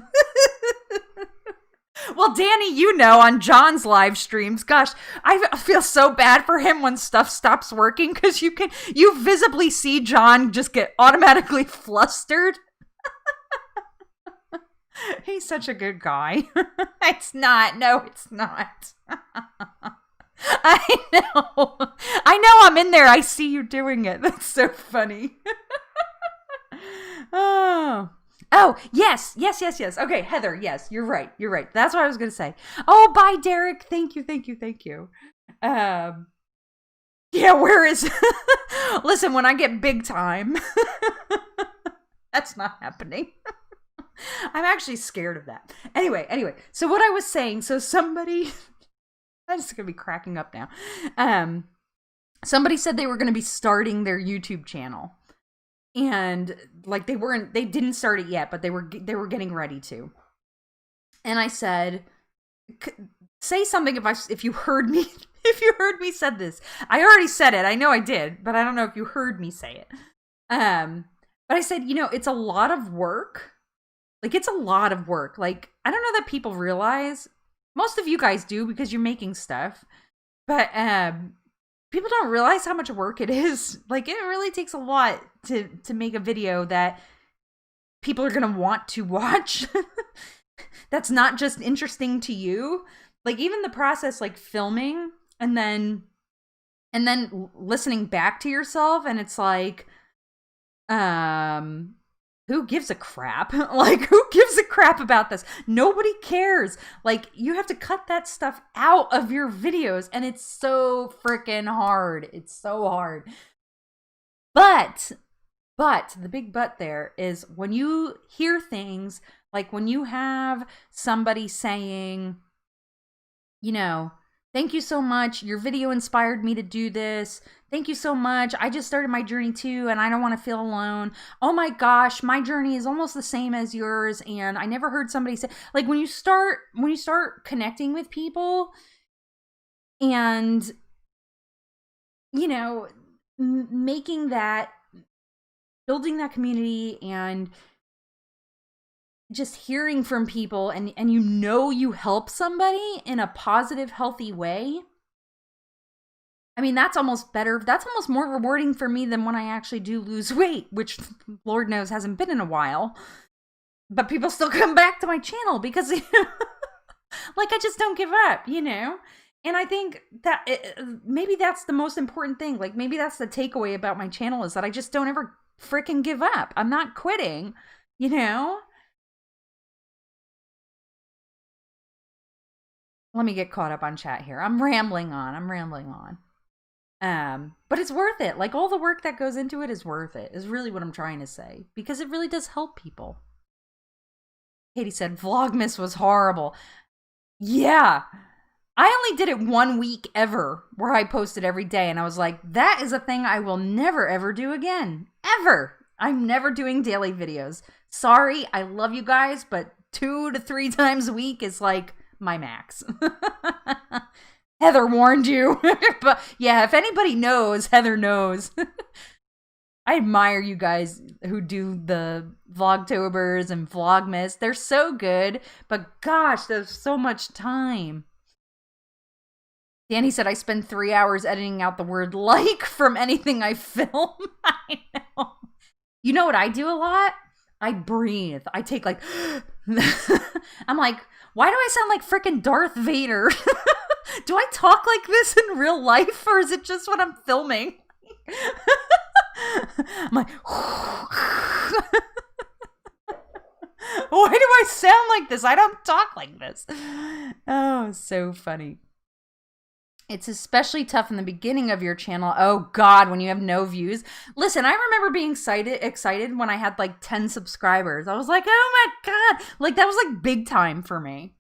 Well, Danny, you know, on John's live streams, gosh, I feel so bad for him when stuff stops working because you visibly see John just get automatically flustered. He's such a good guy. It's not. No, it's not. I know I'm in there. I see you doing it. That's so funny. Oh, yes. Okay, Heather, yes, you're right. That's what I was going to say. Oh, bye, Derek. Thank you. Yeah, where is... Listen, when I get big time, that's not happening. I'm actually scared of that. Anyway, so what I was saying, so somebody... I'm just going to be cracking up now. Somebody said they were going to be starting their YouTube channel. And like they didn't start it yet, but they were getting ready to. And I said, say something if you heard me said this. I already said it. I know I did, but I don't know if you heard me say it. But I said, it's a lot of work. Like it's a lot of work. Like I don't know that people realize. Most of you guys do because you're making stuff. But people don't realize how much work it is. Like it really takes a lot to make a video that people are going to want to watch. That's not just interesting to you. Like even the process, like filming and then listening back to yourself. And it's like, who gives a crap? Like, who gives a crap about this? Nobody cares. Like, you have to cut that stuff out of your videos, and it's so freaking hard. It's so hard. But, the big but there is when you hear things, like when you have somebody saying, thank you so much. Your video inspired me to do this. Thank you so much. I just started my journey too, and I don't want to feel alone. Oh my gosh, my journey is almost the same as yours, and I never heard somebody say, like when you start connecting with people and building that community and just hearing from people and you help somebody in a positive, healthy way. I mean, that's almost better. That's almost more rewarding for me than when I actually do lose weight, which Lord knows hasn't been in a while. But people still come back to my channel because like I just don't give up, And I think that maybe that's the most important thing. Like maybe that's the takeaway about my channel is that I just don't ever freaking give up. I'm not quitting, Let me get caught up on chat here. I'm rambling on. But it's worth it. Like all the work that goes into it is worth it, is really what I'm trying to say. Because it really does help people. Katie said, Vlogmas was horrible. Yeah. I only did it 1 week ever where I posted every day. And I was like, that is a thing I will never, ever do again. Ever. I'm never doing daily videos. Sorry, I love you guys, but 2 to 3 times a week is like my max. Heather warned you. But yeah, if anybody knows, Heather knows. I admire you guys who do the Vlogtobers and Vlogmas. They're so good, but gosh, there's so much time. Danny said, I spend 3 hours editing out the word like from anything I film. I know. You know what I do a lot? I breathe. I take like, I'm like, why do I sound like freaking Darth Vader? Do I talk like this in real life, or is it just when I'm filming? I'm like, why do I sound like this? I don't talk like this. Oh, so funny. It's especially tough in the beginning of your channel. Oh God, when you have no views. Listen, I remember being excited when I had like 10 subscribers. I was like, oh my God. Like that was like big time for me.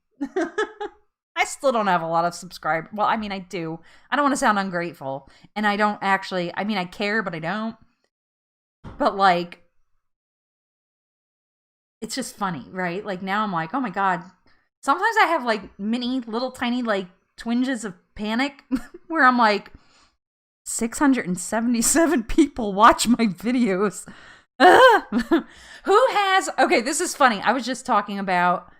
I still don't have a lot of subscribers. Well, I mean, I do. I don't want to sound ungrateful. And I don't actually, I mean, I care, but I don't. But like, it's just funny, right? Like now I'm like, oh my God. Sometimes I have like mini, little tiny like twinges of panic where I'm like, 677 people watch my videos. Who has, okay, this is funny. I was just talking about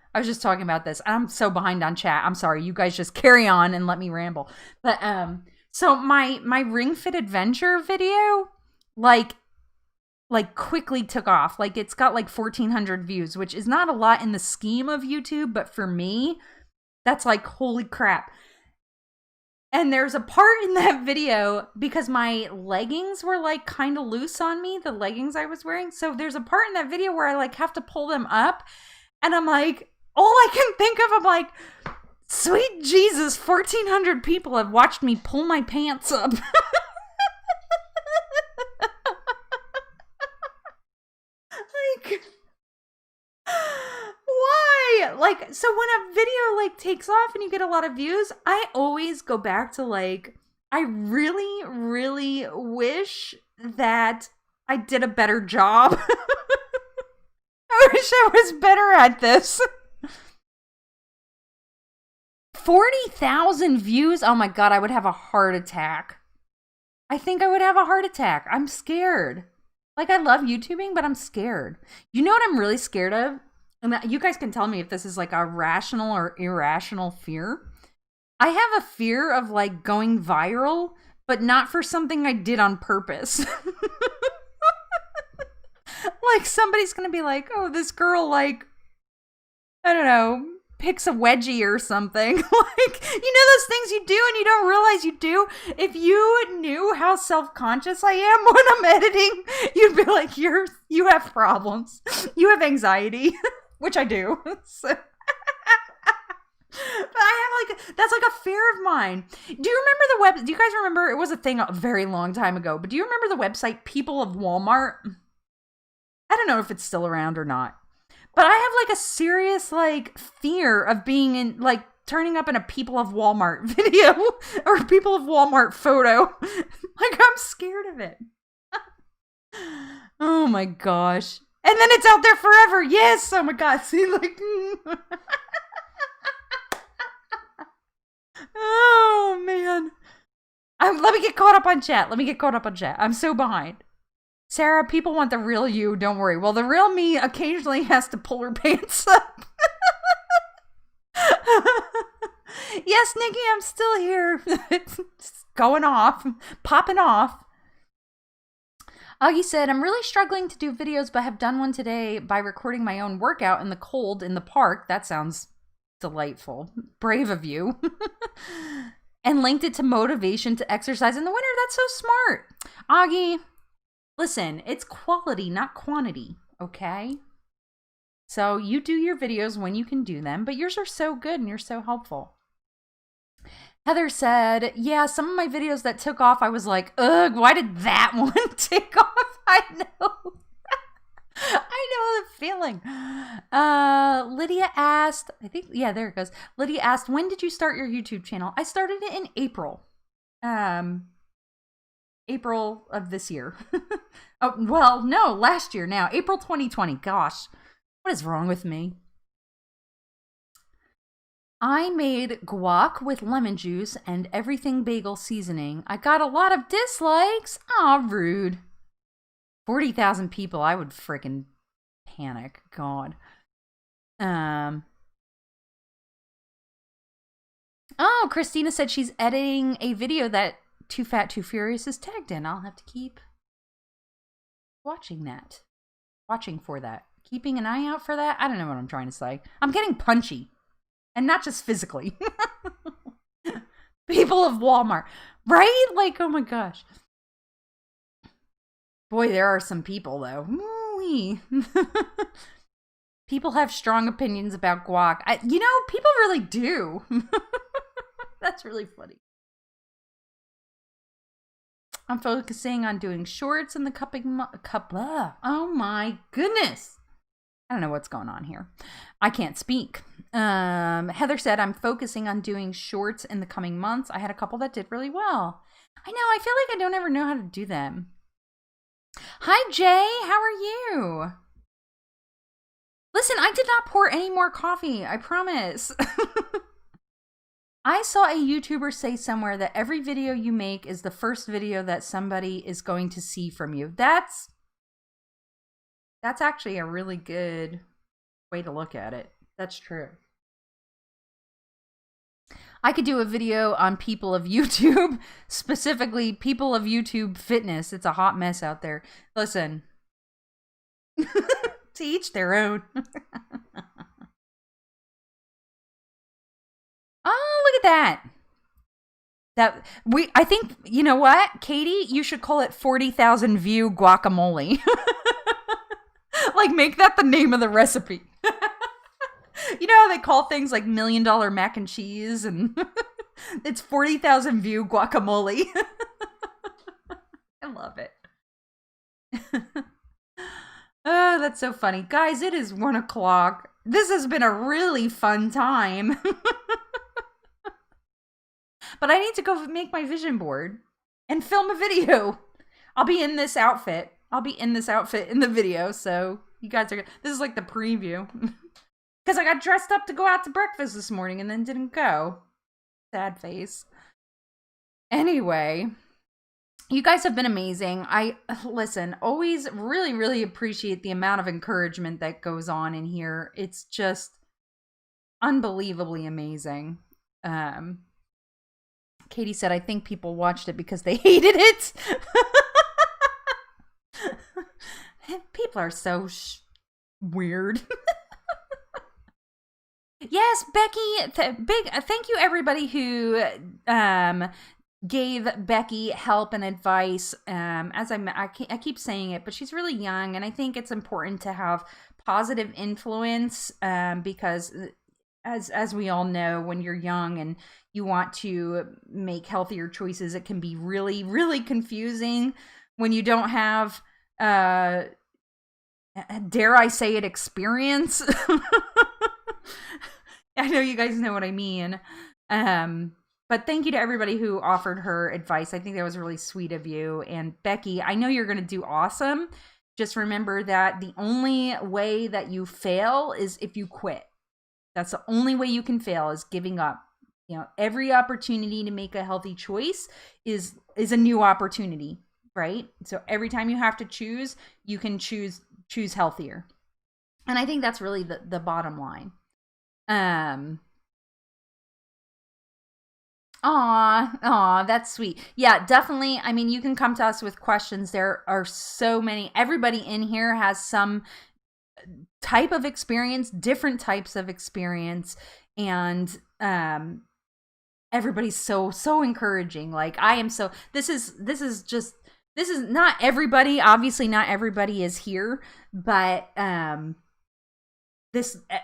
this. I'm so behind on chat. I'm sorry. You guys just carry on and let me ramble. But so my Ring Fit Adventure video like quickly took off. Like it's got like 1,400 views, which is not a lot in the scheme of YouTube, but for me, that's like holy crap. And there's a part in that video because my leggings were like kind of loose on me, the leggings I was wearing. So there's a part in that video where I like have to pull them up, and I'm like, all I can think of, I'm like, sweet Jesus, 1,400 people have watched me pull my pants up. Like, why? Like, so when a video like takes off and you get a lot of views, I always go back to like, I really, really wish that I did a better job. I wish I was better at this. 40,000 views? Oh my God, I would have a heart attack. I think I would have a heart attack. I'm scared. Like, I love YouTubing, but I'm scared. You know what I'm really scared of? And you guys can tell me if this is like a rational or irrational fear. I have a fear of like going viral, but not for something I did on purpose. Like somebody's gonna be like, oh, this girl, like, I don't know, picks a wedgie or something. Like, you know those things you do and you don't realize you do? If you knew how self-conscious I am when I'm editing, you'd be like, you have problems. You have anxiety, which I do. So. But I have like, that's like a fear of mine. Do you remember do you guys remember, it was a thing a very long time ago, but do you remember the website People of Walmart? I don't know if it's still around or not. But I have like a serious like fear of being in like turning up in a People of Walmart video or People of Walmart photo. Like I'm scared of it. Oh my gosh. And then it's out there forever. Yes. Oh my God. See, like. Oh man. Let me get caught up on chat. I'm so behind. Sarah, people want the real you, don't worry. Well, the real me occasionally has to pull her pants up. Yes, Nikki, I'm still here. It's going off, popping off. Augie said, I'm really struggling to do videos, but have done one today by recording my own workout in the cold in the park. That sounds delightful. Brave of you. And linked it to motivation to exercise in the winter. That's so smart. Augie. Listen, it's quality, not quantity, okay? So you do your videos when you can do them, but yours are so good and you're so helpful. Heather said, yeah, some of my videos that took off, I was like, ugh, why did that one take off? I know. I know the feeling. Lydia asked, I think, yeah, there it goes. Lydia asked, when did you start your YouTube channel? I started it in April. April of this year. Oh, well, no, last year now. April 2020. Gosh, what is wrong with me? I made guac with lemon juice and everything bagel seasoning. I got a lot of dislikes. Aw, rude. 40,000 people, I would freaking panic. God. Oh, Christina said she's editing a video that Too Fat, Too Furious is tagged in. I'll have to keep watching that. Watching for that. Keeping an eye out for that. I don't know what I'm trying to say. I'm getting punchy. And not just physically. People of Walmart. Right? Like, oh my gosh. Boy, there are some people, though. People have strong opinions about guac. People really do. That's really funny. I'm focusing on doing shorts in the oh my goodness. I don't know what's going on here. I can't speak. Heather said, I'm focusing on doing shorts in the coming months. I had a couple that did really well. I know. I feel like I don't ever know how to do them. Hi, Jay. How are you? Listen, I did not pour any more coffee. I promise. I saw a YouTuber say somewhere that every video you make is the first video that somebody is going to see from you. That's actually a really good way to look at it. That's true. I could do a video on people of YouTube, specifically people of YouTube fitness. It's a hot mess out there. Listen, to each their own. Oh, look at that. I think, you know what, Katie, you should call it 40,000 view guacamole. Like, make that the name of the recipe. You know how they call things like $1 million mac and cheese, and it's 40,000 view guacamole. I love it. Oh, that's so funny. Guys, it is 1 o'clock. This has been a really fun time. But I need to go make my vision board and film a video. I'll be in this outfit. in the video, so you guys are... This is like the preview. Because I got dressed up to go out to breakfast this morning and then didn't go. Sad face. Anyway, you guys have been amazing. Listen, always really, really appreciate the amount of encouragement that goes on in here. It's just unbelievably amazing. Katie said, I think people watched it because they hated it. People are so weird. Yes, Becky, thank you everybody who gave Becky help and advice. As I keep saying it, but she's really young, and I think it's important to have positive influence because as we all know, when you're young and you want to make healthier choices, it can be really, really confusing when you don't have, dare I say it, experience. I know you guys know what I mean. But thank you to everybody who offered her advice. I think that was really sweet of you. And Becky, I know you're going to do awesome. Just remember that the only way that you fail is if you quit. That's the only way you can fail, is giving up. You know, every opportunity to make a healthy choice is a new opportunity, right? So every time you have to choose, you can choose healthier. And I think that's really the bottom line. Aw, that's sweet. Yeah, definitely. I mean, you can come to us with questions. There are so many. Everybody in here has some type of experience, different types of experience, and everybody's so encouraging. Like, I am so... This is not everybody. Obviously, not everybody is here, but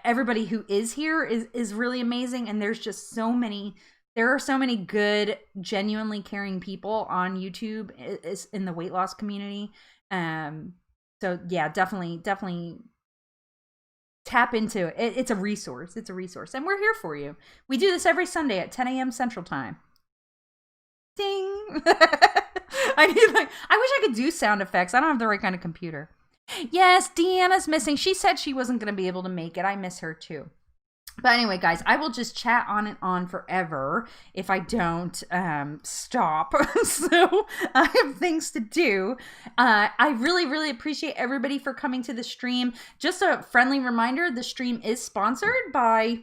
everybody who is here is really amazing, and there's just so many... There are so many good, genuinely caring people on YouTube in the weight loss community. So yeah, definitely tap into it. It's a resource. It's a resource. And we're here for you. We do this every Sunday at 10 a.m. Central Time. Ding! I wish I could do sound effects. I don't have the right kind of computer. Yes, Deanna's missing. She said she wasn't going to be able to make it. I miss her too. But anyway, guys, I will just chat on and on forever if I don't stop. So I have things to do. I really, really appreciate everybody for coming to the stream. Just a friendly reminder, the stream is sponsored by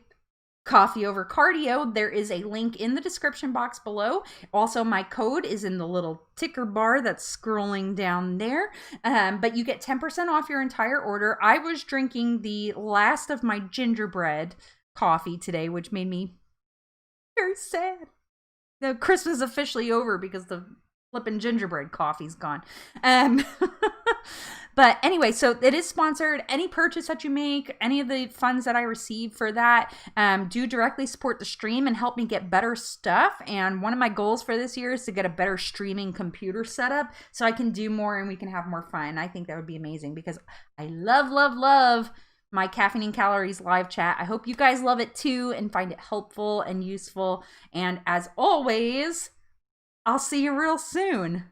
Coffee Over Cardio. There is a link in the description box below. Also, my code is in the little ticker bar that's scrolling down there. But you get 10% off your entire order. I was drinking the last of my gingerbread coffee today, which made me very sad. The Christmas is officially over because the flippin' gingerbread coffee's gone. But anyway, so it is sponsored. Any purchase that you make, any of the funds that I receive for that, do directly support the stream and help me get better stuff. And one of my goals for this year is to get a better streaming computer setup so I can do more and we can have more fun. I think that would be amazing because I love, love, love my Caffeine Calories live chat. I hope you guys love it too and find it helpful and useful. And as always, I'll see you real soon.